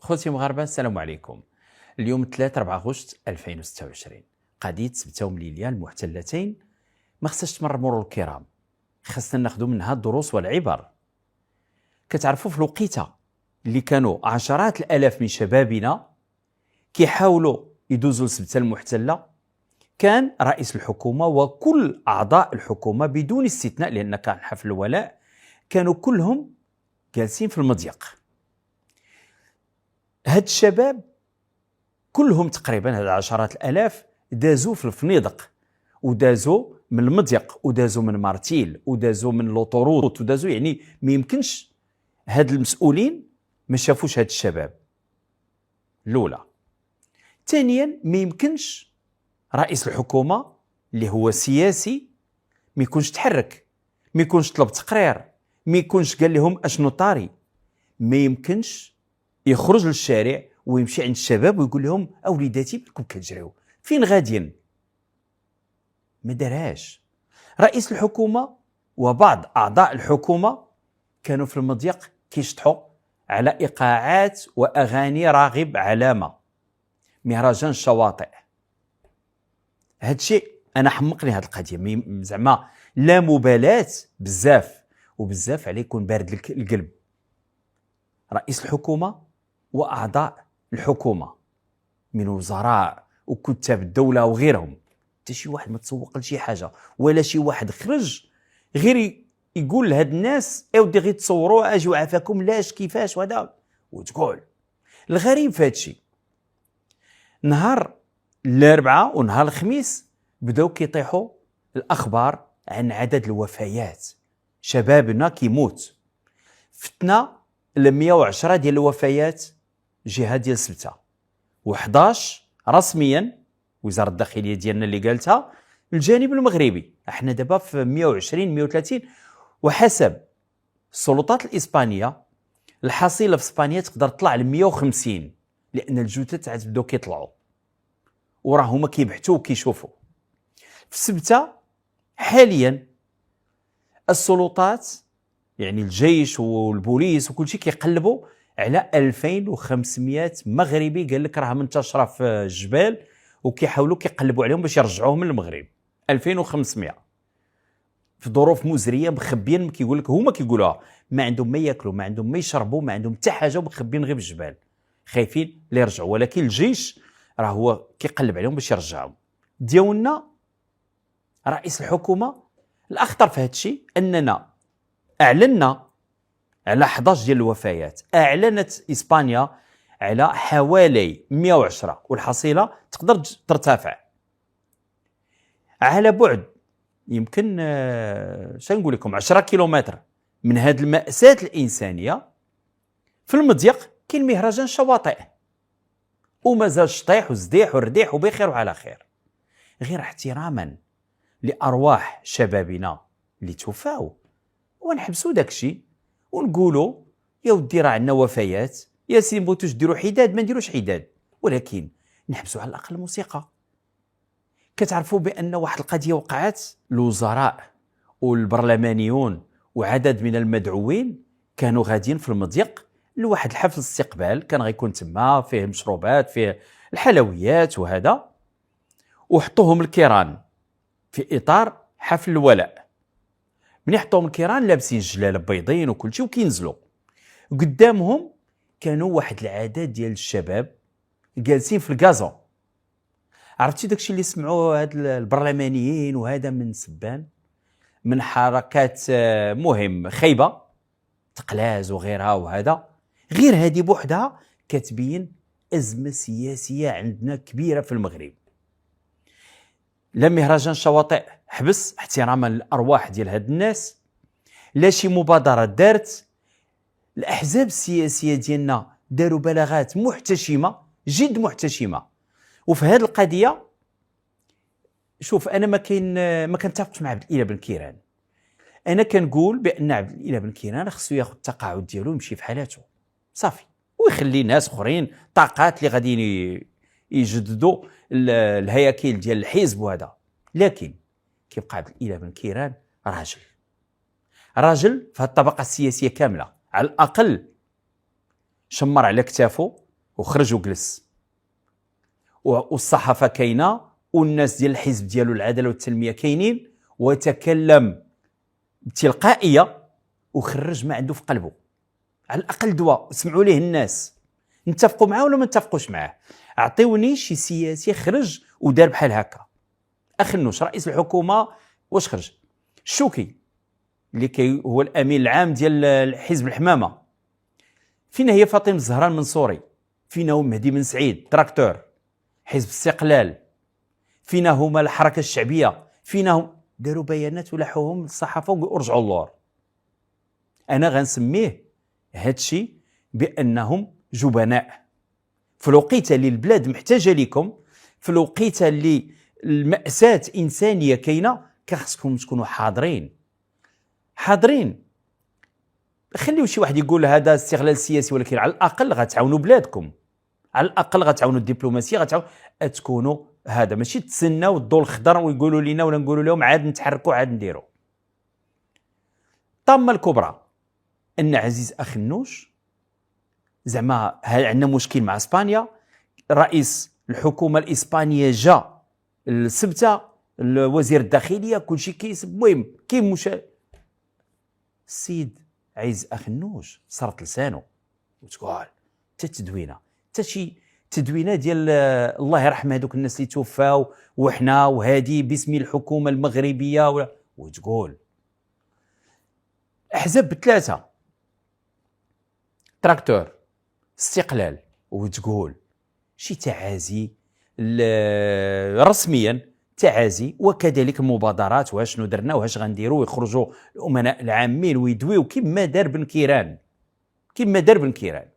خوتي مغاربه السلام عليكم. اليوم 3 4 غشت 2026. قضيه سبته ومليليه المحتلتين ما خصهاش تمر مرور الكرام، خاصنا ناخذ منها الدروس والعبر. كتعرفوا في الوقيته اللي كانوا عشرات الالاف من شبابنا كيحاولوا يدوزوا لسبته المحتله، كان رئيس الحكومه وكل اعضاء الحكومه بدون استثناء، لان كان حفل الولاء، كانوا كلهم جالسين في المضيق. هاد الشباب كلهم تقريبا، هاد عشرات الالاف، دازوا في الفنيدق، ودازوا من المضيق، ودازوا من مارتيل، ودازوا من لوطوروت، ودازوا، يعني ما يمكنش هاد المسؤولين ما شافوش هاد الشباب. الاولى. ثانيا، ما يمكنش رئيس الحكومه اللي هو سياسي ما يكونش تحرك، ما يكونش طلب تقرير، ما يكونش قال لهم اشنو طاري. ما يمكنش يخرج للشارع ويمشي عند الشباب ويقول لهم اوليداتي بالكم كتجريو فين غاديين. ما دارهاش. رئيس الحكومه وبعض اعضاء الحكومه كانوا في المضيق كيشطحوا على ايقاعات واغاني راغب علامه، مهرجان الشواطئ. هذا الشيء انا حمقني هذه القضيه، زعما لا مبالاه بزاف، وبزاف عليه يكون بارد القلب. رئيس الحكومه واعضاء الحكومه من وزراء وكتاب الدوله وغيرهم، حتى شي واحد ما تسوق لشي حاجه، ولا شي واحد خرج غير يقول لهاد الناس اودي غير تصوروا اجيو عافاكم لاش كيفاش وهذا وتقول. الغريب في هذا الشيء، نهار الاربعاء ونهار الخميس بداو كيطيحوا الاخبار عن عدد الوفيات، شبابنا كيموت. فتنا ل 110 ديال الوفيات جهه ديال سبته، و11 رسميا وزاره الداخليه ديالنا اللي قالتها الجانب المغربي. احنا دابا في 120 130، وحسب السلطات الاسبانيه الحصيله في اسبانيا تقدر تطلع ل 150، لان الجثث عاد بداو كيطلعوا وراه هما كيبحثوا وكيشوفوا. في سبته حاليا السلطات، يعني الجيش والبوليس وكل شيء، كيقلبوا على 2500 مغربي قال لك راه منتشره في الجبال، وكيحاولوا كيقلبوا عليهم باش يرجعوهم للمغرب. 2500 في ظروف مزريه مخبيين، كيقول لك هما كيقولوها، ما عندهم ما ياكلوا، ما عندهم ما يشربوا، ما عندهم حتى حاجه، ومخبيين غير بالجبال خايفين لا يرجعوا. ولكن الجيش راه هو كيقلب عليهم باش يرجعهم. ديالنا رئيس الحكومه، الاخطر في هذا الشيء اننا اعلنا على 11 ديال الوفيات، اعلنت اسبانيا على حوالي 110، والحصيله تقدر ترتفع على بعد يمكن شنقول لكم 10 كيلومتر من هذه المأساة الإنسانية. في المضيق كاين مهرجان شواطئ، ومازال شطيح وزديح ورديح وبخير وعلى خير، غير احتراما لأرواح شبابنا اللي توفاو، ونحبسوا داك الشيء ونقولوا يا ودي راه عندنا وفيات، يا سيدي بغيتوش ديروا حداد ما نديروش حداد، ولكن نحبسوا على الأقل الموسيقى. كتعرفوا بأن واحد القضية وقعت، الوزراء والبرلمانيون وعدد من المدعوين كانوا غاديين في المضيق لواحد الحفل استقبال، كان غيكون تما فيه مشروبات، فيه الحلويات وهذا، وحطوهم الكيران في إطار حفل الولاء. من يحطوهم الكيران لابسين جلال بيضين وكل شيء، وكينزلوا قدامهم كانوا واحد العدد ديال الشباب جالسين في الكازون. عرفتي داكشي اللي سمعوه هاد البرلمانيين وهذا من سبان، من حركات مهم خيبه تقلاز وغيرها وهذا، غير هذه بوحدها كتبين ازمه سياسيه عندنا كبيره في المغرب. لا مهرجان الشواطئ حبس احتراما للارواح ديال هاد الناس، لا شي مبادره دارت. الاحزاب السياسيه ديالنا داروا بلاغات محتشمه جد محتشمه. وفي هذه القضيه شوف، انا ما كنتفقش مع عبد الاله بن كيران. انا كنقول بان عبد الاله بن كيران خصو ياخذ التقاعد ديالو ويمشي في حالاته صافي، ويخلي ناس اخرين طاقات اللي غاديين يجددوا الهياكل ديال الحزب وهذا. لكن كيبقى عبد الاله بن كيران راجل في الطبقه السياسيه كامله، على الاقل شمر على كتافه وخرج وجلس، والصحافه كاينه، والناس ديال الحزب ديالو العداله والتنميه كاينين، وتكلم بتلقائيه وخرج ما عنده في قلبه. على الاقل دواء سمعوا ليه الناس، نتفقوا معاه ولا ما نتفقوش معاه. اعطيوني شي سياسي خرج ودار بحال هكا. اخنوش رئيس الحكومه واش خرج؟ الشوكي اللي هو الامين العام ديال حزب الحمامه. فينا هي فاطمه الزهراء المنصوري؟ فينا هو مهدي بن سعيد تراكتور حزب الاستقلال؟ فينا هما الحركه الشعبيه؟ فينا هم داروا بيانات ولحوهم للصحافه ورجعوا اللور. انا غنسميه هادشي بانهم جبناء. في الوقيته اللي البلاد محتاجه لكم، في الوقيته اللي المأساة انسانيه كاينه، خاصكم تكونوا حاضرين. خليو شي واحد يقول هذا استغلال سياسي، ولكن على الاقل غتعاونوا بلادكم، على الاقل غتعاونوا الدبلوماسيه، تكونوا هذا، ماشي تسناو الضوء الخضر ويقولوا لنا ولا نقولوا لهم عاد نتحركوا عاد نديروا. الطامه الكبرى ان عزيز اخنوش زعما عندنا مشكل مع اسبانيا. رئيس الحكومه الاسبانيه جا السبته، الوزير الداخليه كلشي كيسب، المهم كاين السيد عزيز اخنوش صرت لسانه وتقول حتى تدوينه، حتى شي تدوينه ديال الله يرحم هذوك الناس اللي توفاو وحنا وهادي باسم الحكومه المغربيه وتقول احزاب بثلاثه، تراكتور، استقلال، وتقول شي تعازي رسميا، تعازي وكذلك المبادرات وشنو درنا وهاش غنديروا، ويخرجوا الامناء العامين ويدويو كما دار بن كيران.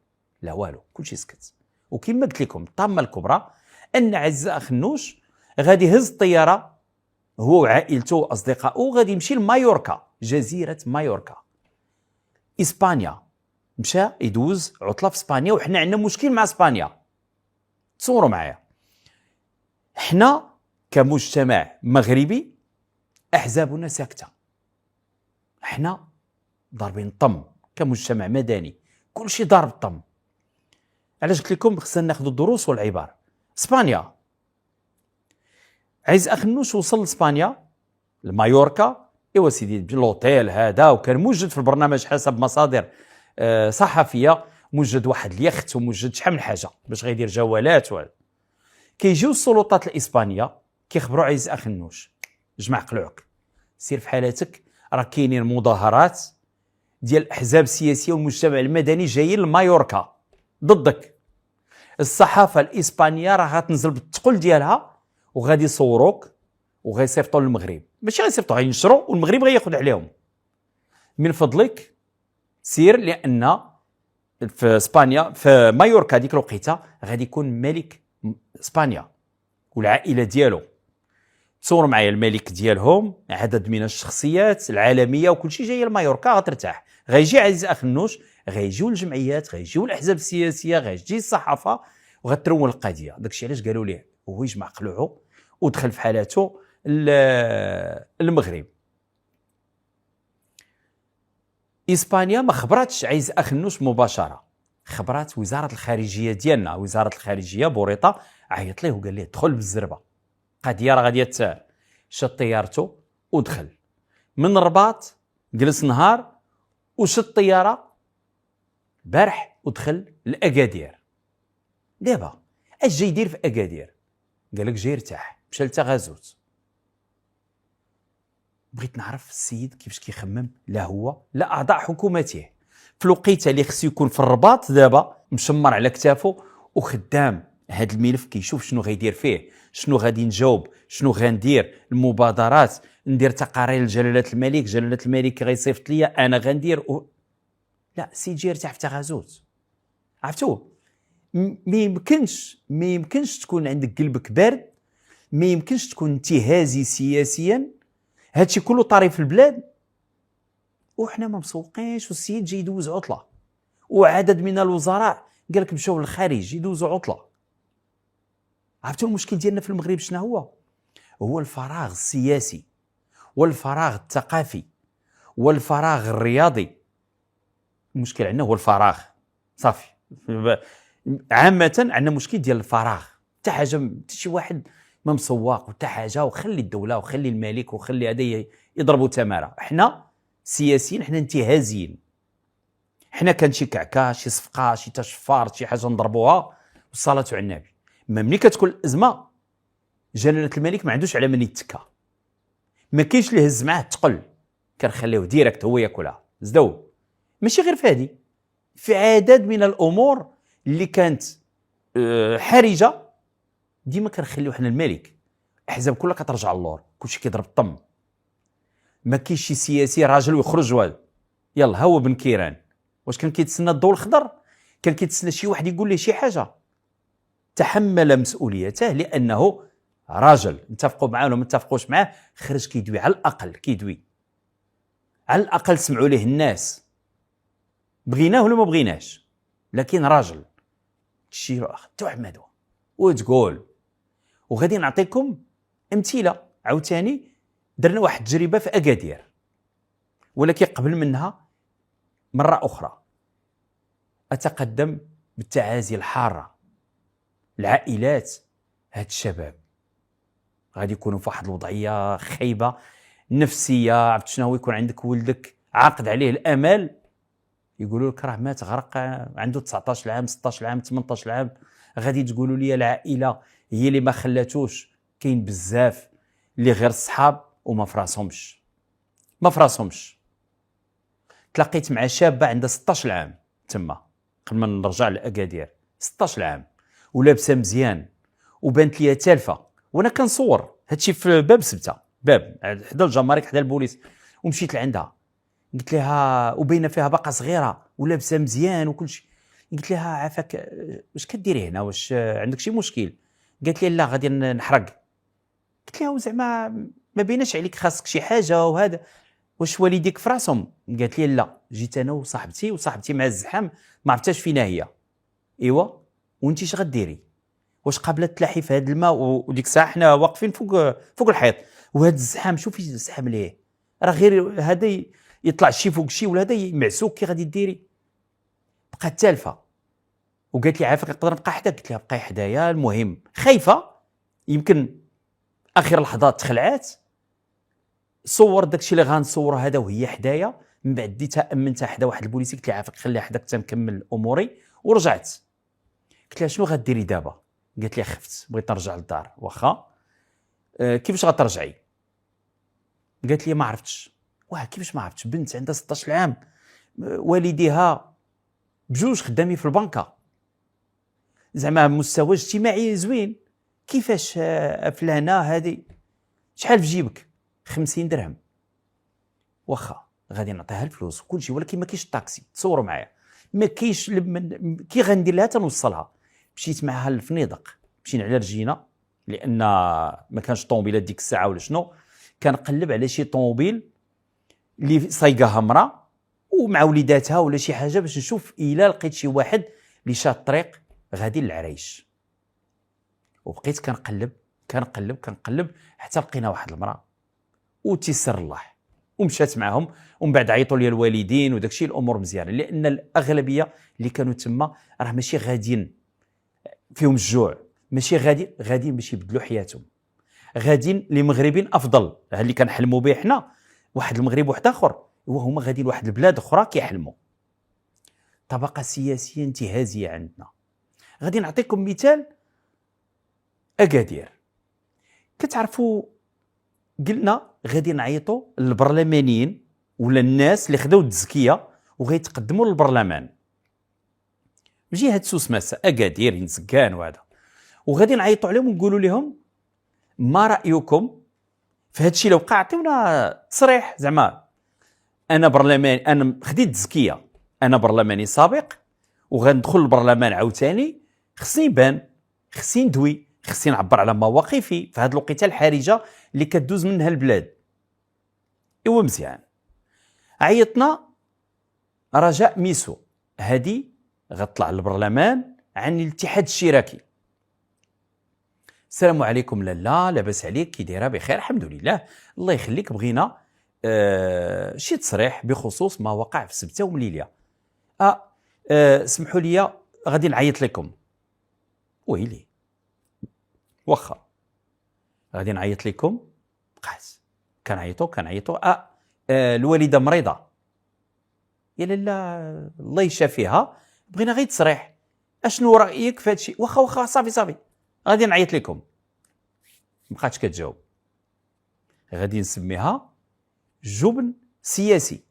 لا والو، كلشي سكت. وكما قلت لكم الطامه الكبرى ان عزيز اخنوش غادي يهز الطياره هو وعائلته واصدقائه، وغادي يمشي لمايوركا، جزيره مايوركا، اسبانيا. مشى يدوز عطله في اسبانيا، وحنا عندنا مشكل مع اسبانيا. تصوروا معايا، حنا كمجتمع مغربي احزابنا ساكته، حنا ضاربين الطم كمجتمع مدني، كلشي ضارب الطم. علاش قلت لكم خصنا ناخذ الدروس والعبار؟ اسبانيا، عايز اخنوش وصل لاسبانيا لمايوركا، ايوا سيدي بالوطيل هذا، وكان موجد في البرنامج حسب مصادر صحفيه، موجد واحد اليخت وموجد شحال من حاجه باش غيدير جولات كيجيو السلطات الاسبانيه كيخبروا عايز اخنوش، جمع قلوعك، سير في حالتك، راه كاينين مظاهرات ديال الاحزاب السياسيه والمجتمع المدني جايين لمايوركا ضدك. الصحافه الاسبانيه راه غتنزل بالثقل ديالها وغادي يصوروك وغيصيفطوا للمغرب، ماشي غيصيفطوا، غينشروا والمغرب غياخذ عليهم. من فضلك سير، لان في اسبانيا في مايوركا ديك الوقيته غادي يكون ملك اسبانيا والعائله ديالو. تصوروا معايا الملك ديالهم، عدد من الشخصيات العالميه وكل شيء جاي لمايوركا، غترتاح. غيجي عزيز اخنوش، غيجيو الجمعيات، غيجيو الاحزاب السياسيه، غيجي الصحافه وغترون القضيه. داكشي علاش قالوا ليه هو يجمع قلوعه ودخل في حالته المغرب. اسبانيا ما خبراتش عايز اخنوش مباشره، خبرات وزاره الخارجيه ديالنا. وزاره الخارجيه بوريطه عيط ليه وقال ليه دخل بالزربه، قضيه راه غادي شد طيارته ودخل من الرباط، جلس نهار وشد طياره البارح ودخل لاكادير. دابا اش جاي يدير في اكادير؟ قال لك جاي يرتاح، مشى لتغازوت. بغيت نعرف السيد كيفاش كيخمم، لا هو لا اعضاء حكومته، في الوقيته اللي خصو يكون في الرباط دابا مشمر على كتافه وخدام هذا الملف، كيشوف شنو غيدير فيه، شنو غادي نجاوب، شنو غندير، المبادرات، ندير تقارير لجلاله الملك، جلاله الملك غيصيفط ليا انا غندير لا سيد جاي يرتاح في تغازوت. عرفتوا ما يمكنش تكون عندك قلبك بارد، ما يمكنش تكون انتهازي سياسيا، هادشي كله طاري في البلاد وحنا ما مسوقينش، والسيد جاي يدوز عطله، وعدد من الوزراء قال لك مشاو للخارج يدوزوا عطله. عرفتوا المشكل ديالنا في المغرب شنو هو الفراغ السياسي والفراغ الثقافي والفراغ الرياضي. المشكل عندنا هو الفراغ، صافي. عامه عندنا مشكل ديال الفراغ، حتى حاجه، حتى شي واحد ما مسوق وحتى حاجه، وخلي الدوله وخلي الملك وخلي هذا يضربوا تماره. حنا سياسيين حنا انتهازيين، حنا كان شي كعكه شي صفقه شي تشفار شي حاجه نضربوها والصلاه على النبي. ما ملي كتكون الازمه جلاله الملك ما عندوش على من يتكا، ما كاينش اللي هز معاه الثقل، كنخليوه ديريكت هو ياكلها زدو. ماشي غير في هذه، في عدد من الامور اللي كانت حرجه ديما كنخليو حنا الملك. الاحزاب كلها كترجع للور، كلشي كيضرب الطم، ما كاينش شي سياسي راجل ويخرج وهذا يلا هو بن كيران. واش كان كيتسنى الضوء الخضر؟ كان كيتسنى شي واحد يقول ليه شي حاجه؟ تحمل مسؤوليته لانه راجل، نتفقوا معاه ولا ما نتفقوش معاه، خرج كيدوي، على الاقل كيدوي، على الاقل سمعوا ليه الناس، بغيناه ولا ما بغيناش، لكن راجل شي تعمد وتقول. وغادي نعطيكم امثله عاوتاني. درنا واحد التجربه في اكادير، ولكن قبل منها مره اخرى اتقدم بالتعازي الحاره العائلات هاد الشباب. غادي يكونوا في واحد الوضعيه خايبه نفسيه. عرفت شنو هو؟ يكون عندك ولدك عاقد عليه الامل، يقولوا لك راه مات غرق عنده 19 عام 16 عام 18 عام، غادي تقولوا لي العائله هي اللي ما خلاتوش. كاين بزاف اللي غير الصحاب وما فراسهمش، ما فراسهمش. تلاقيت مع شابه عندها 16 عام تما قبل ما نرجع لاكادير، 16 عام ولابسه مزيان وبانت ليا تالفه، وانا كنصور هادشي في باب سبته، باب حدا الجمارك حدا البوليس. ومشيت لعندها قلت لها، وبينه فيها باقا صغيره ولابسه مزيان وكل شيء، قلت لها عافاك واش كديري هنا؟ واش عندك شي مشكل؟ قالت لي لا غادي نحرق. قلت لها زعما ما بيناش عليك خاصك شي حاجه وهذا، واش والديك فراسهم؟ قالت لي لا، جيت انا وصاحبتي مع الزحام ما عرفتش فينا هي. ايوا وانت اش غديري؟ واش قابله تلاحي في هذا الماء؟ وديك الساعه حنا واقفين فوق الحيط، وهذا الزحام شوفي الزحام ليه، راه غير هذا يطلع شي فوق شي ولا هذا معسوك، كي غادي ديري؟ بقات تالفه وقالت لي عافاك نقدر نبقى حداك؟ قلت لها بقاي حدايا. المهم خايفه، يمكن اخر لحظات تخلعات، صور داكشي اللي غنصور هذا وهي حدايا. من بعد ديتها امنتها حدا واحد البوليسي، قلت لها عافاك خليها حداك تنكمل اموري، ورجعت. قلت لها شنو غديري دابا؟ قالت لي خفت بغيت نرجع للدار. واخا كيفاش غترجعي؟ قالت لي ما عرفتش. واه كيفاش ما عرفتش؟ بنت عندها 16 عام، والديها بجوج خدامين في البنكه، زعما مستوى اجتماعي زوين. كيفاش فلانه هذه شحال في جيبك؟ 50 درهم. واخا غادي نعطيها الفلوس وكل شيء، ولكن ما كاينش الطاكسي. تصوروا معايا ما كاينش كي غندير لها تنوصلها. مشيت معها للفنيدق، مشينا على رجينا لان ما كانش طوموبيلات ديك الساعه ولا شنو. كنقلب على شي طوموبيل اللي صايقاها مرا ومع وليداتها ولا شي حاجه، باش نشوف الا لقيت شي واحد اللي شاد الطريق غادي للعريش. وبقيت كنقلب حتى لقينا واحد المراه وتيسر الله ومشات معهم. ومن بعد عيطوا لي الوالدين وداكشي، الامور مزيانه، لان الاغلبيه اللي كانوا تما راه ماشي غاديين فيهم الجوع، ماشي غاديين باش يبدلوا حياتهم، غاديين لمغربين افضل. هذا اللي كنحلموا به حنا، واحد المغرب واحد اخر، وهما غاديين لواحد البلاد اخرى كيحلموا. طبقه سياسيه انتهازيه عندنا. غادي نعطيكم مثال. اكادير كتعرفوا قلنا غادي نعيطوا للبرلمانيين ولا الناس اللي خداو التزكيه وغيتقدموا للبرلمان بجهه سوسماسه اكادير نسكان وهذا، وغادي نعيطوا عليهم ونقولوا لهم ما رايكم في هذا الشيء؟ لو وقع عطيونا تصريح، زعما انا برلمان، انا خديت التزكيه، انا برلماني سابق وغندخل البرلمان عاوتاني، خصني نبان، خصني ندوي، خصني نعبر على مواقفي في هذه الوقيته الحرجه اللي كدوز منها البلاد. ايوا مزيان. عيطنا رجاء ميسو، هذه غطلع للبرلمان عن الاتحاد الاشتراكي. السلام عليكم لالا، لاباس عليك؟ كي دايره؟ بخير الحمد لله. الله يخليك، بغينا شي تصريح بخصوص ما وقع في سبته ومليليه. اسمحوا لي غادي نعيط لكم. ويلي واخا غادي نعيط لكم. بقات كنعيطوا الوالده مريضه. يا لاله الله يشافيها، بغينا غير تصريح، اشنو رايك في هذا الشيء؟ واخا صافي غادي نعيط لكم. مابقاتش كتجاوب. غادي نسميها جبن سياسي.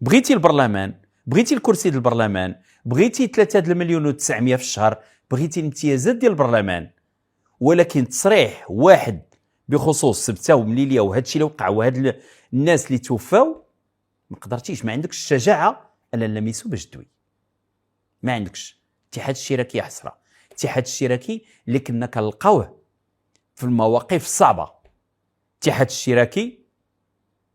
بغيتي البرلمان، بغيتي الكرسي ديال البرلمان، بغيتي 3 مليون و900 في الشهر، بغيتي الامتيازات ديال البرلمان، ولكن تصريح واحد بخصوص سبته ومليليه وهذا الشيء اللي وقع وهاد الناس اللي توفاو، ما قدرتيش، ما عندكش الشجاعه الا نلمسو باش دوي. ما عندكش. الاتحاد الاشتراكي حسره، الاتحاد الاشتراكي اللي كنا كنلقاوه في المواقف الصعبه. الاتحاد الاشتراكي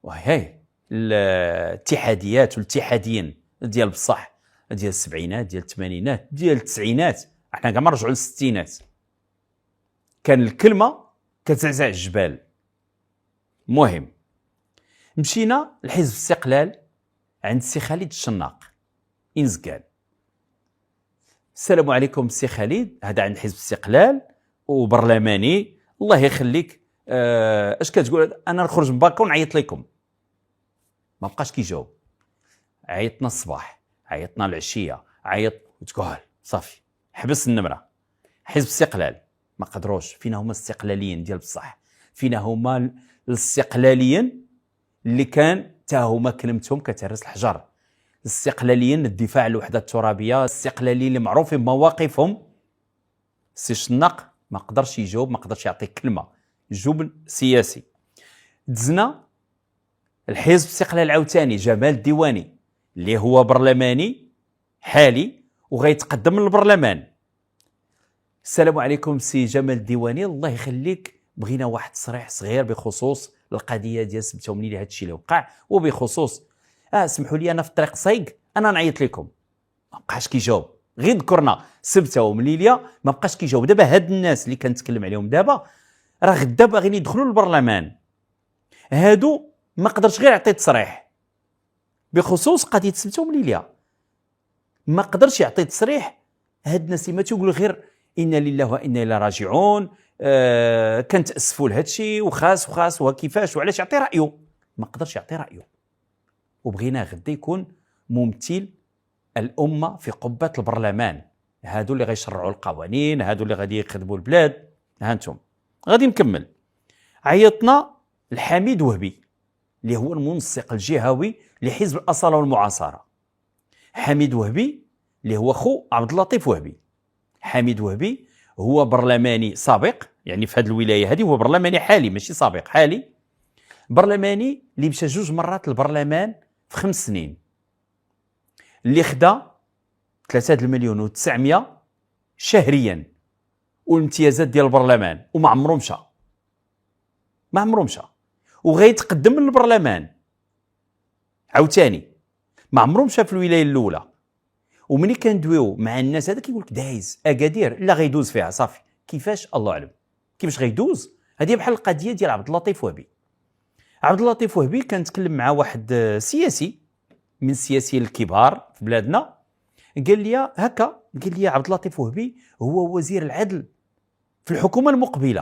وهي الاتحاديات والاتحاديين ديال بصح ديال السبعينات ديال الثمانينات ديال التسعينات، احنا كاع ما نرجعوا للستينات، كان الكلمه كتزعزع الجبال. المهم مشينا لحزب الاستقلال عند السي خالد الشناق انزكال. السلام عليكم السي خالد، هذا عند حزب الاستقلال وبرلماني، الله يخليك، اش كتقول؟ انا نخرج من باكا ونعيط لكم. ما بقاش كيجاوب. عيطنا الصباح، عيطنا العشيه، وتقول صافي حبس النمره. حزب الاستقلال ما قدروش. فينا هما الاستقلاليين ديال بصح، فينا هما الاستقلاليين اللي كان حتى هما كلمتهم كتهرس الحجر، الاستقلاليين الدفاع عن الوحده الترابيه، الاستقلاليين اللي معروفين بمواقفهم. السي شناق ما قدرش يجاوب، ما قدرش يعطي كلمه. جبن سياسي. دزنا الحزب الاستقلال عاوتاني جمال الديواني اللي هو برلماني حالي وغيتقدم للبرلمان. السلام عليكم سي جمال الديواني، الله يخليك، بغينا واحد تصريح صغير بخصوص القضيه ديال سبته ومنين هذا الشيء اللي وقع، وبخصوص سمحوا لي انا في الطريق صايق انا نعيط لكم. ما بقاش كيجاوب. غير ذكرنا سبته ومليليه ما بقاش كيجاوب. دابا هاد الناس اللي كنتكلم عليهم دابا راه غدا باغيين يدخلوا للبرلمان، هادو ما قدرش غير يعطي تصريح بخصوص قضيه سبته ومليليه، ما قدرش يعطي تصريح. هاد الناس ما تيقولوا غير انا لله وانا اليه راجعون، كنتاسفوا لهذا الشيء وخاص وكيفاش وعلاش، يعطي رايه. ما قدرش يعطي رايه. وبغينا غدا يكون ممثل الامه في قبه البرلمان. هادو اللي غيشرعوا القوانين، هادو اللي غادي يخدموا البلاد. هانتم غادي نكمل. عيطنا الحميد وهبي اللي هو المنسق الجهوي لحزب الاصاله والمعاصره. حميد وهبي اللي هو خو عبد اللطيف وهبي. حميد وهبي هو برلماني سابق، يعني في هذه الولايه هذه هو برلماني حالي ماشي سابق، حالي برلماني اللي مشى 2 مرات البرلمان في 5 سنين، اللي خدا 3 مليون و900 شهريا والامتيازات ديال البرلمان، وما عمرو مشى، ما عمرو مشى، وغيتقدم للبرلمان عاوتاني. ما عمرو مشى في الولايه الاولى. ومني كندويو مع الناس هذا كيقول لك دايز اكادير، لا غيدوز فيها صافي. كيفاش؟ الله اعلم كيفاش غيدوز. هذه بحال القضيه ديال عبد اللطيف وهبي. عبد اللطيف وهبي كنتكلم مع واحد سياسي من السياسيين الكبار في بلادنا، قال لي هكا، قال لي عبد اللطيف وهبي هو وزير العدل في الحكومه المقبله.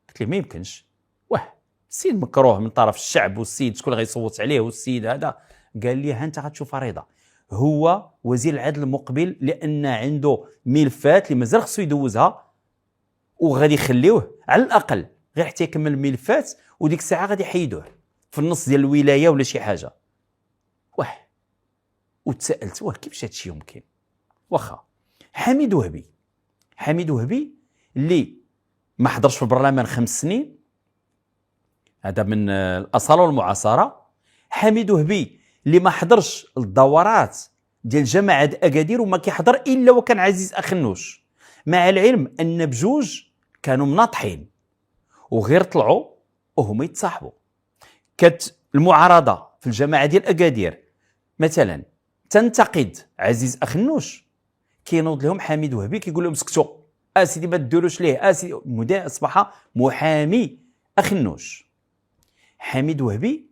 قلت له ما يمكنش، واه السيد مكروه من طرف الشعب، والسيد شكون غيصوت عليه، والسيد هذا. قال لي ها انت غتشوف رضا، هو وزير العدل المقبل لان عنده ملفات اللي مازال خصو يدوزها، وغادي يخليوه على الاقل غير حتى يكمل الملفات، وديك الساعه غادي يحيدوه في النص ديال الولايه ولا شي حاجه. واه وتسالت واه كيفاش هادشي يمكن؟ واخا حميد وهبي، حميد وهبي اللي ما حضرش في البرلمان 5 سنين، هذا من الاصاله والمعاصره. حميد وهبي اللي ما حضرش الدورات ديال جماعه اكادير، وما كيحضر الا وكان عزيز اخنوش، مع العلم ان بجوج كانوا مناطحين وغير طلعوا وهما يتصاحبوا. كانت المعارضه في الجماعه ديال اكادير مثلا تنتقد عزيز اخنوش، كينوض لهم حميد وهبي كيقول لهم سكتوا اسيدي ما ديروش ليه، اسيدي مدير اصبح محامي اخنوش. حميد وهبي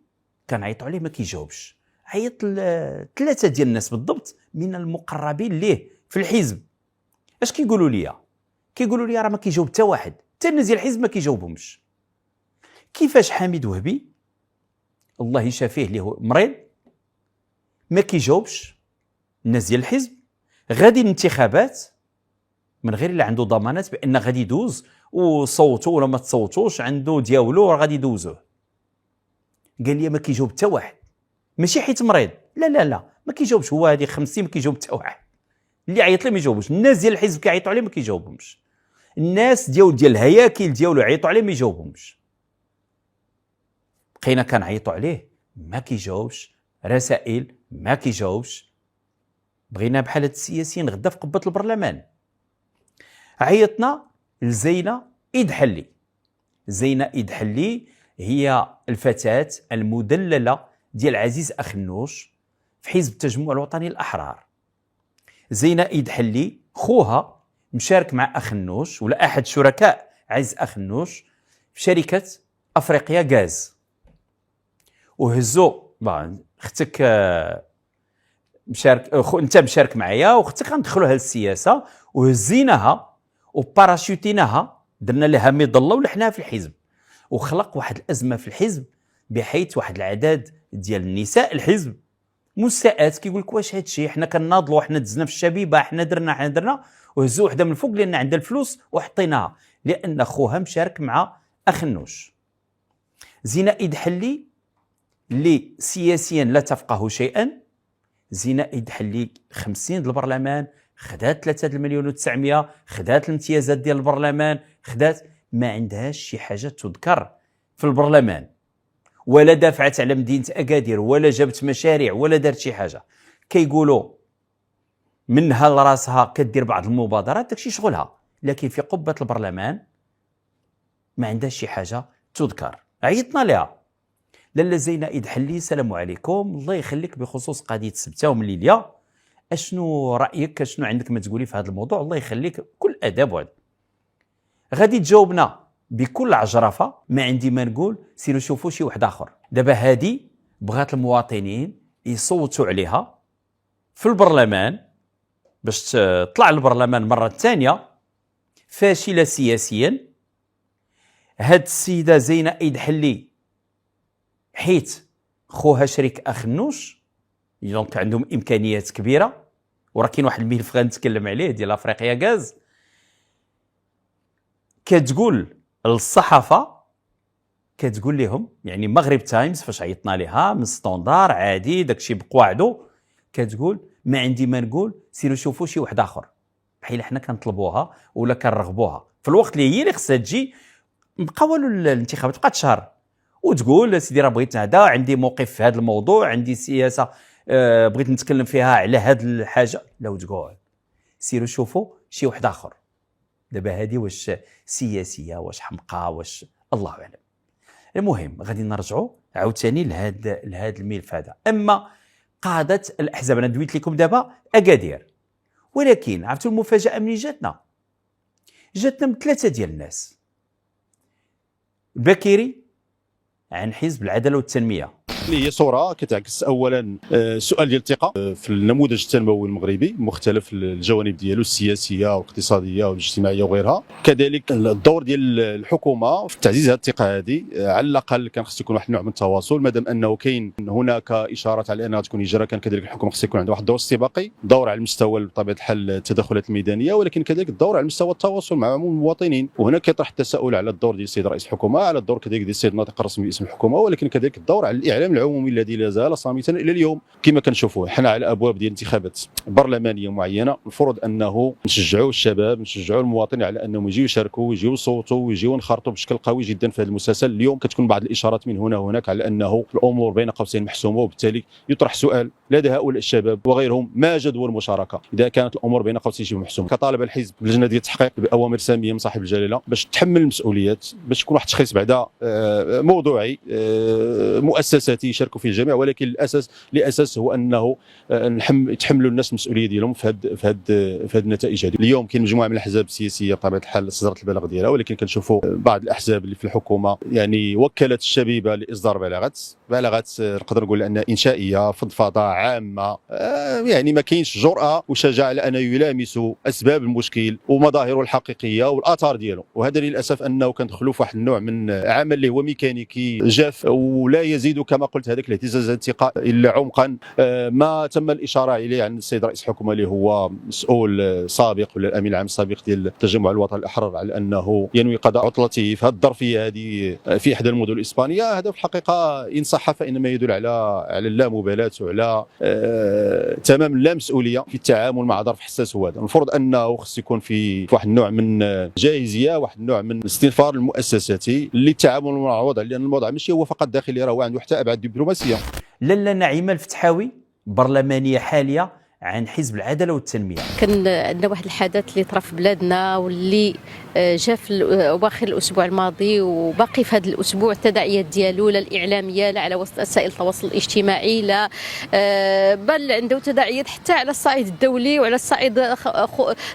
كنعيطوا عليه ما كيجاوبش. عيط 3 ديال الناس بالضبط من المقربين ليه في الحزب اش كيقولوا لي؟ كيقولوا لي راه ما كيجاوب حتى واحد، حتى الناس ديال الحزب ما كيجاوبهمش. كيفاش حميد وهبي الله يشافيه اللي هو مريض ما كيجاوبش الناس ديال الحزب غادي الانتخابات من غير اللي عنده ضمانات بان غادي يدوز، وصوتوا ولا ما تصوتوش عنده دياولو غادي يدوزوه. قال لي ما كيجاوب حتى واحد، ماشي حيت مريض، لا لا لا ما كيجاوبش، هو هذه 50 ما كيجاوب حتى واحد. اللي عيط ليه ما يجاوبوش، الناس ديال الحزب كيعيطوا عليه ما كيجاوبهمش، الناس ديال الهياكل ديالو يعيطوا عليه ما يجاوبهمش. بقينا كنعيطوا عليه ما كيجاوبش، رسائل ما كيجاوبش. بغينا بحال هاد السياسيين غدا في قبة البرلمان. عيطنا لزينة إدحلي. زينة إدحلي هي الفتاة المدللة ديال عزيز أخنوش في حزب التجمع الوطني الأحرار. زينة إدحلي خوها مشارك مع أخنوش ولا أحد شركاء عزيز أخنوش في شركة أفريقيا غاز، وهزو اختك مشارك، انت مشارك معايا واختك غندخلوها للسياسه، وهزيناها وباراشوتيناها، درنا لها مظله ولحناها في الحزب، وخلق واحد الازمه في الحزب بحيث واحد العدد ديال النساء الحزب مستاءات كيقول لك واش هاد الشيء حنا كناضلوا، حنا دزنا في الشبيبه، حنا درنا وهزوا وحده من الفوق لان عندها الفلوس وحطيناها لان خوها مشارك مع اخنوش. زينة إدحلي اللي سياسيا لا تفقه شيئا، زينة إدحلي 50 البرلمان، خدات 3 مليون و900، خدات الامتيازات ديال البرلمان، خدات، ما عندهاش شي حاجه تذكر في البرلمان، ولا دافعت على مدينه اكادير، ولا جابت مشاريع، ولا دارت شي حاجه. كيقولوا منها لراسها كدير بعض المبادرات، داكشي شغلها، لكن في قبه البرلمان ما عندهاش شي حاجه تذكر. عيطنا لها لاله زينة إدحلي، السلام عليكم، الله يخليك، بخصوص قضيه سبته ومليليا، اشنو رايك، اشنو عندك ما تقولي في هذا الموضوع، الله يخليك، بكل ادب. وهذا غادي تجاوبنا بكل عجرفه، ما عندي ما نقول، سيروا شوفوا شي واحد اخر. دابا هادي بغات المواطنين يصوتوا عليها في البرلمان باش تطلع البرلمان مره ثانيه، فاشله سياسيا. هاد السيده زينة إدحلي حيت خوها شريك اخنوش، دونك عندهم امكانيات كبيره، وراه كاين واحد الملف غنتكلم عليه ديال افريقيا غاز. كتقول للصحافه، كتقول لهم يعني مغرب تايمز فاش عيطنا لها من ستوندار عادي داكشي بقواعدو، كتقول ما عندي ما نقول، سيروا شوفوا شي واحد اخر، بحال حنا كنطلبوها ولا كنرغبوها في الوقت اللي هي اللي خصها تجي. بقى والو الانتخابات بقات شهر وتقول سيدي راه بغيت نهضر، عندي موقف في هذا الموضوع، عندي سياسه بغيت نتكلم فيها على هذه الحاجه. لا وتقول سيروا شوفوا شي واحد اخر. دابا هذه واش سياسيه، واش حمقى، واش الله اعلم. المهم غادي نرجعوا عاوتاني لهذا الملف هذا. اما قاده الاحزاب، انا دويت لكم دابا اكادير، ولكن عرفتوا المفاجاه منين جاتنا من 3 ديال الناس. بكيري عن حزب العداله والتنميه، اللي هي صوره كتعكس اولا سؤال ديال الثقه في النموذج التنموي المغربي مختلف الجوانب ديالو السياسيه والاقتصاديه والاجتماعيه وغيرها. كذلك الدور ديال الحكومه في تعزيز هذه الثقه هذه، على الاقل كان خص يكون واحد النوع من التواصل، مادام انه كاين هناك اشارات على انها تكون هجره، كان كذلك الحكومه خص يكون عندها واحد الدور استباقي، دور على المستوى بطبيعه الحال التدخلات الميدانيه، ولكن كذلك الدور على مستوى التواصل مع عموم المواطنين. وهنا كيطرح التساؤل على الدور ديال السيد رئيس الحكومه، على الدور كذلك ديال السيد الناطق الرسمي باسم الحكومه، ولكن كذلك الدور على الاعلام العمومي الذي لا زال صامتا الى اليوم. كما كنشوفوا حنا على ابواب ديال انتخابات برلمانيه معينه، المفروض انه نشجعوا الشباب، نشجعوا المواطنين على انهم يجيو يشاركوا ويجيو يصوتوا ويجيو ينخرطوا بشكل قوي جدا في هذا المسلسل. اليوم كتكون بعض الاشارات من هنا وهناك على انه الامور بين قوسين محسومه، وبالتالي يطرح سؤال لدى هؤلاء الشباب وغيرهم: ما جدوى المشاركه اذا كانت الامور بين قوسين شبه محسومه؟ كطالب الحزب باللجنه ديال التحقيق باوامر ساميه من صاحب الجلاله باش تحمل المسؤوليات، باش يكون واحد التشخيص بعدا موضوعي مؤسساتي التي يشارك فيه الجميع، ولكن الاساس هو انه يتحملوا الناس المسؤوليه ديالهم في هذه النتائج هذه. اليوم كاين مجموعه من الاحزاب السياسيه بطبيعه الحال صدرت البلاغ ديالها، ولكن كنشوفوا بعض الاحزاب اللي في الحكومه يعني وكلت الشبيبه لاصدار بلاغات نقدر نقول انها انشائيه فضفاضه عامه، يعني ما كاينش جرأه وشجاعه على ان يلامسوا اسباب المشكل ومظاهره الحقيقيه والاثار ديالو. وهذا للاسف انه كندخلوا في واحد النوع من عمل اللي هو ميكانيكي جاف، ولا يزيد كما قلت هذاك الاهتزاز الانتقاء الا عمقا. ما تم الاشاره اليه عن السيد رئيس الحكومه اللي هو مسؤول سابق ولا الامين العام السابق ديال التجمع الوطني الاحرار على انه ينوي قضاء عطلته في هذه الظرفيه هذه في احدى المدن الاسبانيه. هذا في الحقيقه ان صح فانما يدل على اللامبالاه وعلى تمام اللامسؤوليه في التعامل مع ظرف حساس. هذا المفروض انه خص يكون في واحد النوع من جاهزيه، واحد النوع من الاستنفار المؤسساتي للتعامل مع الوضع، لان الوضع ماشي هو فقط داخلي، راه هو عنده حتى ابعاد دبلوماسيه. لاله نعيمه الفتحاوي برلمانيه حاليه عن حزب العداله والتنميه. كان عندنا واحد الحدث اللي طرا في بلادنا واللي جا في اواخر الاسبوع الماضي وباقي في هذا الاسبوع. التداعيات ديالو لا الاعلاميه لا على وسائل التواصل الاجتماعي لا بل عنده تداعيات حتى على الصعيد الدولي وعلى الصعيد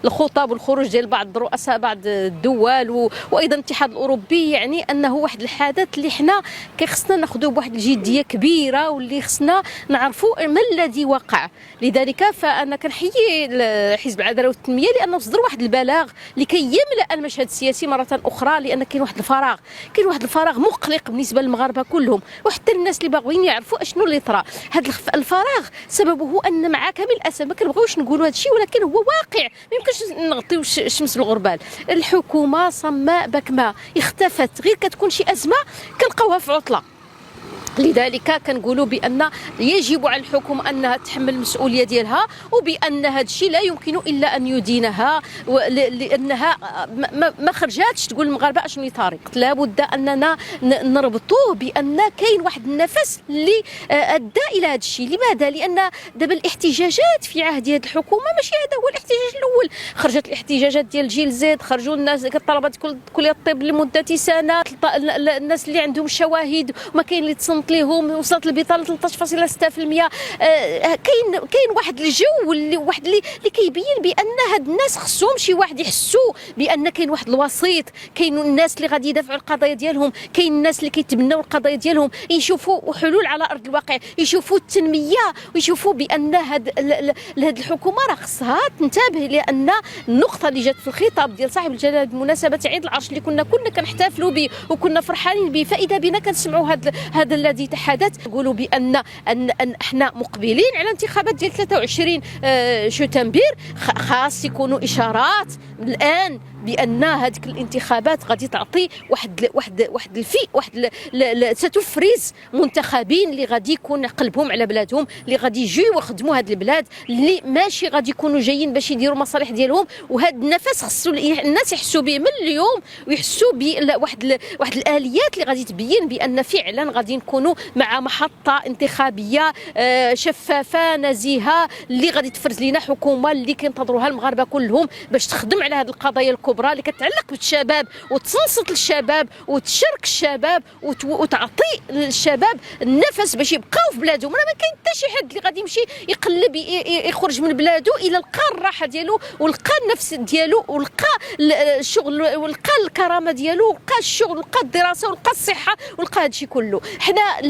الخطب والخروج ديال بعض رؤساء بعض الدول وايضا الاتحاد الاوروبي. يعني انه واحد الحدث اللي حنا كيخصنا ناخذوه بواحد الجديه كبيره واللي خصنا نعرفوا ما الذي وقع. لذلك فانا كنحيي حزب العداله والتنميه لانه صدر واحد البلاغ لكي يملا المشهد السياسي مره اخرى، لان كاين واحد الفراغ مقلق بالنسبه للمغاربه كلهم وحتى الناس اللي باغيين يعرفوا اشنو اللي طرا. هذا الفراغ سببه ان مع كامل الاسف ما كنبغيوش نقولوا هذا الشيء، ولكن هو واقع ما يمكنش نغطيو الشمس بالغربال. الحكومه صماء بكمه اختفت، غير كتكون شي ازمه كنلقاوها في عطله. لذلك كنقولوا بان يجب على الحكومه انها تحمل المسؤوليه ديالها، وبان هذا الشيء لا يمكن الا ان يدينها، لانها ما خرجاتش تقول المغاربه اشنو يطارق. لابد اننا نربطوه بان كاين واحد النفس اللي ادى الى هذا الشيء. لماذا؟ لان دابا الاحتجاجات في عهد هذه الحكومه ماشي هذا هو الاحتجاج الاول. خرجت الاحتجاجات ديال جيل زيد، خرجوا الناس طلبه كليه الطب لمده سنه، الناس اللي عندهم شواهد وما كاين اللي تصنت لهم، وصلت البطاله 13.6%. كاين واحد الجو واحد اللي كيبين بان هاد الناس خصهم شي واحد يحسوا بان كاين واحد الوسيط، كاين الناس اللي غادي يدافعوا القضايا ديالهم، كاين الناس اللي كيتبناو القضايا ديالهم، يشوفوا حلول على ارض الواقع، يشوفوا التنميه ويشوفوا بان هاد الحكومه راه خصها تنتبه. لان النقطه اللي جات في الخطاب ديال صاحب الجلاله بمناسبه عيد العرش اللي كنا كنحتفلوا به وكنا فرحانين به، فاذا بنا كنسمعوا هذا الذي تحدث نقولوا بان احنا مقبلين على انتخابات ديال 23 شتنبر. خاص يكونوا اشارات الان بان هذيك الانتخابات غادي تعطي ستفرز منتخبين اللي غادي يكون قلبهم على بلادهم، اللي غادي يجيو يخدموا هذه البلاد، اللي ماشي غادي يكونوا جايين باش يديروا مصالح ديالهم. وهذا النفس خصو الناس يحسوا به من اليوم، ويحسوا بواحد الاليات اللي غادي تبين بان فعلا غادي نكونوا مع محطه انتخابيه شفافه نزيهه اللي غادي تفرز لنا حكومه اللي كينتظروها المغاربه كلهم باش تخدم على هذه القضايا الكبرى اللي كتعلق بالشباب وتنصت للشباب وتشارك الشباب وتعطي للشباب النفس باش يبقاو في بلادهم. راه ما كاين حتى شي حد اللي غادي يمشي يقلب يخرج من بلادو الا لقى الراحه ديالو ولقى النفس ديالو ولقى الشغل ولقى الكرامه ديالو ولقى الشغل ولقى الدراسه ولقى الصحه ولقى هذا الشيء كله. حنا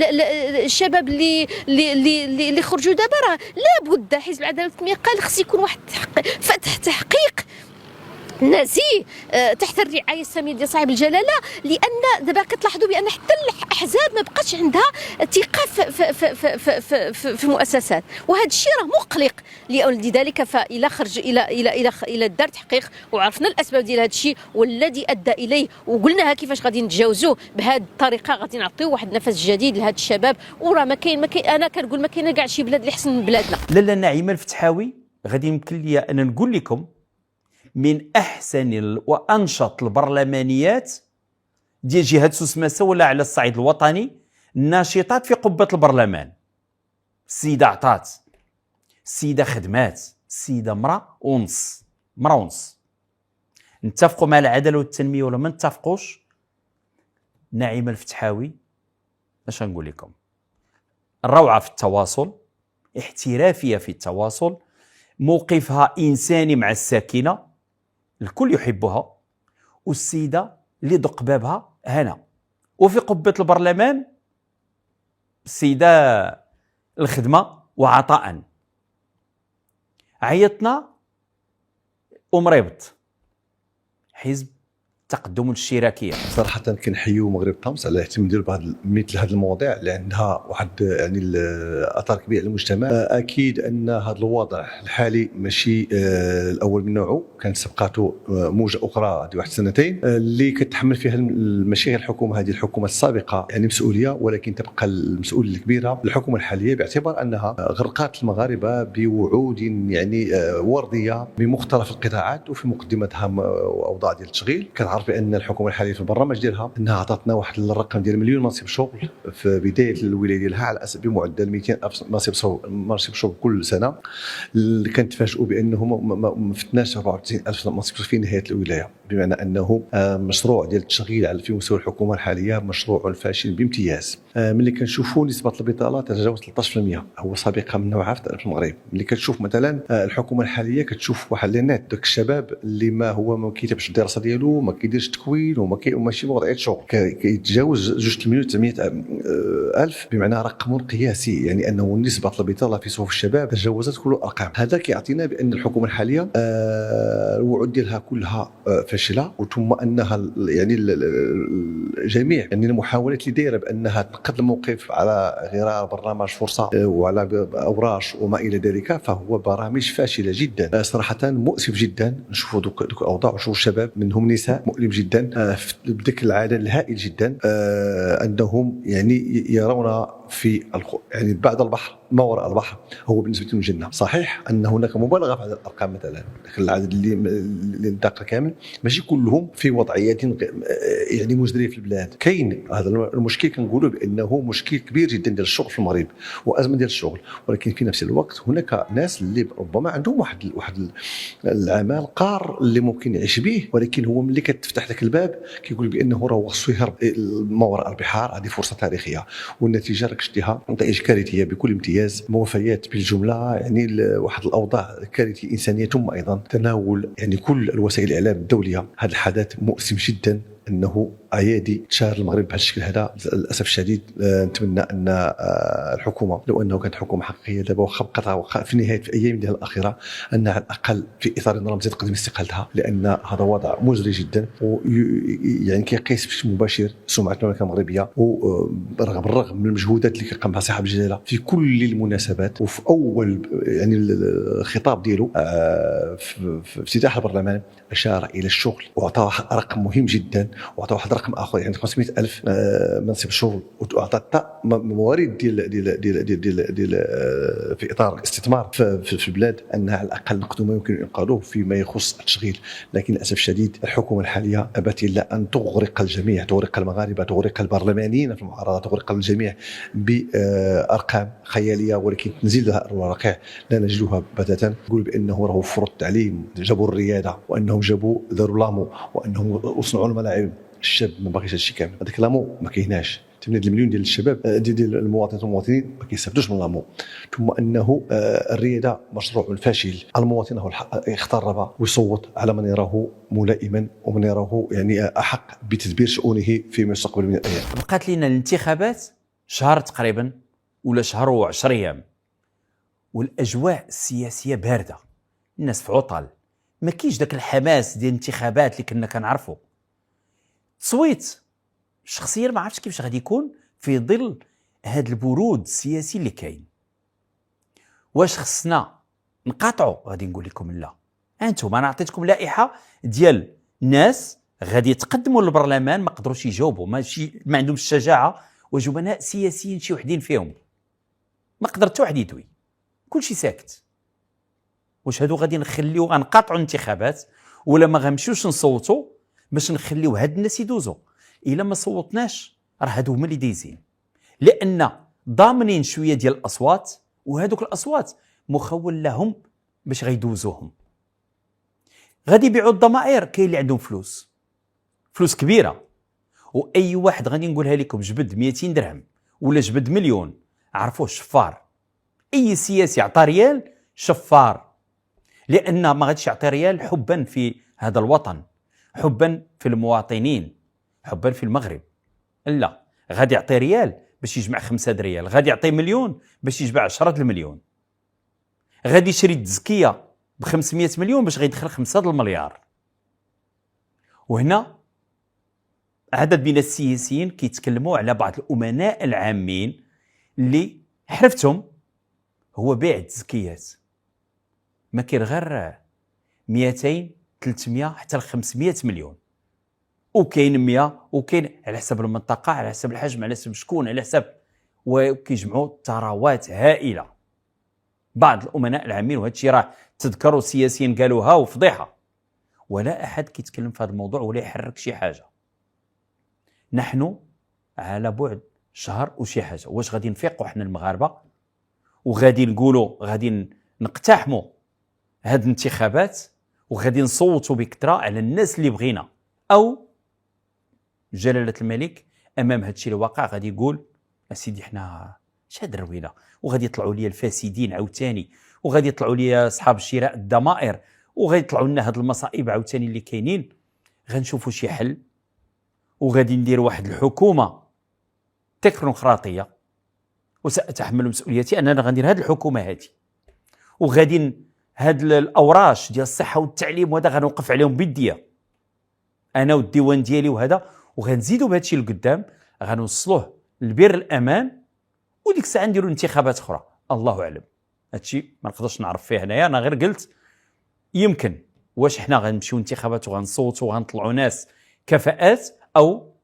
الشباب اللي خرجوا دابا راه لابد حزب العداله والتنميه قال خص يكون واحد فتح تحقيق نزيه تحت الرعايه الساميه ديال صاحب الجلاله، لان دابا كتلاحظوا بان حتى الاحزاب ما بقاتش عندها ثقه في المؤسسات، وهذا الشيء راه مقلق. لذلك فإلى خرج الى دار تحقيق وعرفنا الاسباب ديال هذا الشيء والذي ادى اليه وقلناها كيفاش غادي نتجاوزوه، بهذه الطريقه غادي نعطيو واحد النفس جديد لهذا الشباب. وراه ما كاين انا كنقول ما كاينه كاع شي بلاد اللي احسن من بلادنا. لاله نعيمه الفتحاوي، غادي يمكن لي انا نقول لكم من احسن وانشط البرلمانيات ديال جهه سوسماسه ولا على الصعيد الوطني الناشطات في قبه البرلمان. السيده عطات، السيده خدمات، السيده مرا ونص. نتفقوا مع العداله والتنميه ولا ما نتفقوش، نعيمه الفتحاوي اش نقول لكم، الروعة في التواصل، احترافية في التواصل، موقفها إنساني مع الساكنة، الكل يحبها، والسيدة اللي دق بابها هنا. وفي قبة البرلمان السيدة الخدمة وعطاء. عيطنا ومريبط حزب التقدم الاشتراكية. صراحة كنحيو مغرب طمس على الاهتمام ديالو بهذا مثل هذه المواضيع اللي عندها واحد يعني الاثار كبير على المجتمع. اكيد ان هذا الوضع الحالي ماشي الاول من نوعه، كانت سبقاته موجه اخرى هذه واحد سنتين اللي كتحمل فيها ماشي غير الحكومه هذه، الحكومه السابقه يعني مسؤوليه، ولكن تبقى المسؤوليه الكبيره الحكومه الحاليه باعتبار انها غرقت المغاربه بوعود يعني ورديه بمختلف القطاعات وفي مقدمتها اوضاع ديال التشغيل. كنعرف بان الحكومه الحاليه في البرنامج ديالها انها عطاتنا واحد الرقم ديال مليون منصب شغل في بدايه الولايه ديالها على اساس بمعدل 200 الف منصب شغل كل سنه. اللي كنتفاجئوا بانه ما فتناش 94 الف منصب في نهايه الولايه، بمعنى انه مشروع ديال التشغيل في مستوى الحكومه الحاليه مشروع فاشل بامتياز. ملي كنشوفوا نسبه البطاله تتجاوز 13%، هو سابقه من نوعها في المغرب. ملي كتشوف مثلا الحكومه الحاليه كتشوف واحد لينات داك الشباب اللي ما كيتابعش الدراسه ديالو، ما كيديرش تكوين وماشي وضعيه شغل، كيتجاوز 2,800,000 بمعنى رقم قياسي، يعني انه نسبه البطاله في صفوف الشباب تجاوزت كل الارقام. هذا كيعطينا بان الحكومه الحاليه الوعود ديالها كلها فاشله، وثم انها يعني الجميع يعني المحاولات اللي دايره بانها تنقذ الموقف على غرار برنامج فرصه وعلى اوراش وما الى ذلك، فهو برامج فاشله جدا. صراحه مؤسف جدا نشوفوا دوك الاوضاع ونشوفوا الشباب منهم نساء، مؤلم جدا بدك العدد الهائل جدا انهم يعني يرون في يعني بعد البحر ما وراء البحر هو بالنسبه لهم جنه. صحيح ان هناك مبالغه في هذه الارقام، مثلا العدد اللي انتقل كامل ماشي كلهم في وضعيات يعني مزدريه في البلاد. كاين هذا المشكل كنقولوا بانه مشكل كبير جدا ديال الشغل في المغرب وازمه ديال الشغل، ولكن في نفس الوقت هناك ناس اللي ربما عندهم واحد العمل قار اللي ممكن يعيش به، ولكن هو ملي كتفتح لك الباب كيقول بانه راه خصو يهرب ما وراء البحار. هذه فرصه تاريخيه والنتيجه راك شتيها، نتائج كارثيه بكل امتياز، موفيات بالجمله، يعني واحد الاوضاع كارثيه انسانيه، ثم ايضا تناول يعني كل الوسائل الاعلام الدوليه. هذا الحدث مؤسف جدا انه ايادي تشهر المغرب بهذا الشكل هذا. للاسف الشديد نتمنى ان الحكومه لو انه كانت حكومه حقيقيه دابا واخا بقات في نهايه الايام ديالها الاخيره انها على الاقل في اطار النظام تقدم استقالتها، لان هذا وضع مزري جدا ويعني كيقيس بشكل مباشر سمعه المملكه المغربيه. بالرغم من المجهودات اللي كيقام بها صاحب الجلاله في كل المناسبات، وفي اول يعني الخطاب ديالو في افتتاح البرلمان اشار الى الشغل واعطى رقم مهم جدا، واعطى واحد الرقم اخر يعني 500,000 منصب شغل، واعطى موارد ديال في اطار الاستثمار في البلاد انها على الاقل نقدوا ما يمكن انقاذه فيما يخص التشغيل. لكن للاسف الشديد الحكومه الحاليه ابت الا ان تغرق الجميع، تغرق المغاربه، تغرق البرلمانيين في المعارضه، تغرق الجميع بارقام خياليه، ولكن تنزيل الواقع لا نجدها بتاتا. نقول بانه راهو فرض التعليم، جابوا الرياده، وانهم جابوا داروا لامو، وانهم صنعوا الملاعب. الشاب ما باغيش هادشي كامل، هذاك لامو ما كايناش. 8 المليون ديال الشباب ديال المواطنين والمواطنين ما كيستافدوش من لامو. ثم انه الرياده مشروع فاشل، المواطن هو الحق يختار ربا ويصوت على من يراه ملائما ومن يراه يعني احق بتدبير شؤونه في مستقبل من الايام. بقات لنا الانتخابات شهر تقريبا ولا شهر و10 ايام، والاجواء السياسيه بارده، الناس في عطل، ما كاينش داك الحماس ديال الانتخابات اللي كنا كنعرفوا. تصويت شخصيا ما عرفتش كيفاش غادي يكون في ظل هذا البرود السياسي اللي كاين. واش خصنا نقاطعوا؟ غادي نقول لكم لا. انتم انا عطيتكم لائحه ديال ناس غادي يتقدموا للبرلمان ما قدروش يجاوبوا، ما عندهمش الشجاعه، وجبناء سياسيين شي وحدين فيهم ما قدر حتى واحد يدوي، كلشي ساكت. واش هادو غادي نخليو غنقاطعوا الانتخابات ولا ما غنمشيوش نصوتوا باش نخليو هاد الناس يدوزوا؟ الا ما صوتناش راه هادو هما اللي دايزين، لان ضامنين شويه ديال الاصوات، وهذوك الاصوات مخول لهم باش غيدوزوهم. غادي يبيعوا الضمائر. كاين اللي عندهم فلوس كبيره، واي واحد غادي نقولها لكم جبد 200 درهم ولا جبد مليون عرفوه شفار. اي سياسي عطى ريال شفار، لان ما غاديش يعطي ريال حبا في هذا الوطن، حبا في المواطنين، حبا في المغرب. لا، غادي يعطي ريال باش يجمع 5 ريال، غادي يعطي مليون باش يجمع 10 المليون، غادي يشري التزكيه ب 500 مليون باش غيدخل 5 المليار. وهنا عدد من السياسيين كيتكلموا على بعض الامناء العامين اللي حرفتهم هو بيع التزكيات. ما كاين غير 200 300 حتى ل 500 مليون، وكاين 100، وكاين على حسب المنطقه، على حسب الحجم، على حسب شكون، على حسب، وكيجمعوا ثروات هائله بعض الامناء العامين. وهذا الشيء راه تذكروا سياسيين قالوها وفضيحه، ولا احد كيتكلم في هذا الموضوع ولا يحرك شي حاجه. نحن على بعد شهر وشي حاجه، واش غادي نفيقوا حنا المغاربه وغادي نقولوا غادي نقتحموا هاد الانتخابات وغادي نصوتوا بكثره على الناس اللي بغينا، او جلاله الملك امام هاد الشيء الواقع غادي يقول اسيدي حنا شاد روينا، وغادي يطلعوا لي الفاسدين عاوتاني، وغادي يطلعوا لي اصحاب شراء الضمائر، وغادي يطلعوا لنا هاد المصائب عاوتاني اللي كاينين. غنشوفوا شي حل، وغادي ندير واحد الحكومه تكنوقراطيه، وساتحمل مسؤوليتي اننا غندير هاد الحكومه هذه، وغادي هاد الاوراش ديال الصحه والتعليم وهذا غنوقف عليهم بيديه انا والديوان ديالي وهذا، وغنزيدوا بهذا الشيء لقدام، غنوصلوه لبر الامان، وديك الساعه نديروا انتخابات اخرى. الله اعلم، هذا الشيء ما نقدرش نعرف فيه هنايا. انا غير قلت يمكن واش حنا غنمشيو انتخابات وغنصوتوا وغنطلعوا ناس كفاءات، او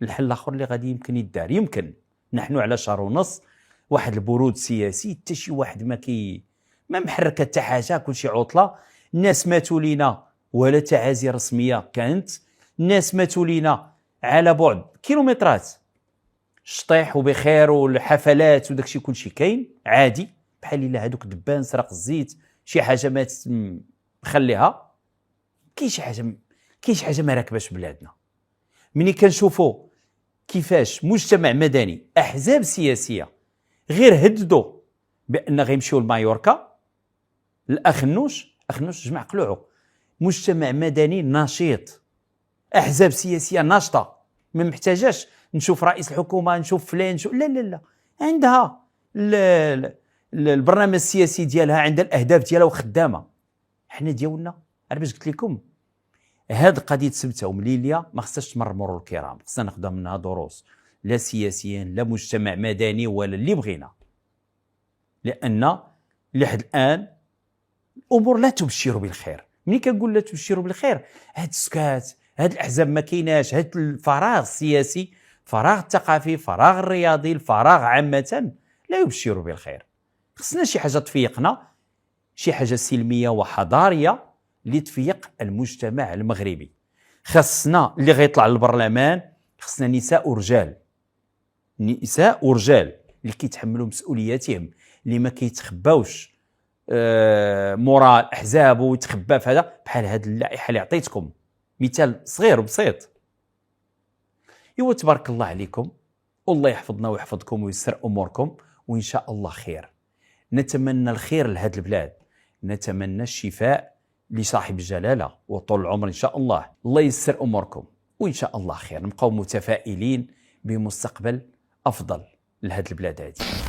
الحل الاخر اللي غادي يمكن يدار. يمكن نحن على شهر ونص واحد البرود سياسي، حتى شي واحد ما محركه حتى حاجه، كلشي عطله. الناس ماتوا لينا ولا تعازي رسميه كانت، الناس ماتوا لينا على بعد كيلومترات، شطيح وبخير والحفلات وداك الشيء كلشي كاين عادي، بحال الا هذوك دبان سرق الزيت شي حاجه مات مخليها. كاين شي حاجه ما راكباش بلادنا. ملي كنشوفوا كيفاش مجتمع مدني، احزاب سياسيه غير هددوا بان غيمشيو لمايوركا، الاخنوش جمع قلوعه. مجتمع مدني نشيط، احزاب سياسيه ناشطه، ما محتاجاش نشوف رئيس الحكومه، نشوف فلان، لا عندها البرنامج السياسي ديالها، عندها الاهداف ديالها وخدامه. حنا ديالنا انا باش قلت لكم هاد قضيه سبته ومليليا ما خصهاش تمر مرور الكرام، خصنا ناخذ منها دروس، لا سياسيين لا مجتمع مدني ولا اللي بغينا، لان لحد الان الامور لا تبشر بالخير. ملي كنقول لا تبشر بالخير، هاد السكات، هاد الاحزاب ما كايناش، هاد الفراغ السياسي، فراغ الثقافي، فراغ الرياضي، الفراغ عامه لا يبشر بالخير. خصنا شي حاجه تفيقنا، شي حاجه سلميه وحضاريه اللي تفيق المجتمع المغربي. خصنا اللي غيطلع للبرلمان خصنا نساء ورجال، نساء ورجال اللي كيتحملوا مسؤولياتهم، اللي ما كيتخباوش مورا الاحزاب ويتخبى في هذا، بحال هذه اللائحه اللي عطيتكم مثال صغير وبسيط. ايوا تبارك الله عليكم، والله يحفظنا ويحفظكم ويسر اموركم، وان شاء الله خير. نتمنى الخير لهذه البلاد، نتمنى الشفاء لصاحب الجلاله وطول العمر ان شاء الله. الله يسر اموركم وان شاء الله خير، نبقاو متفائلين بمستقبل افضل لهذه البلاد هذه.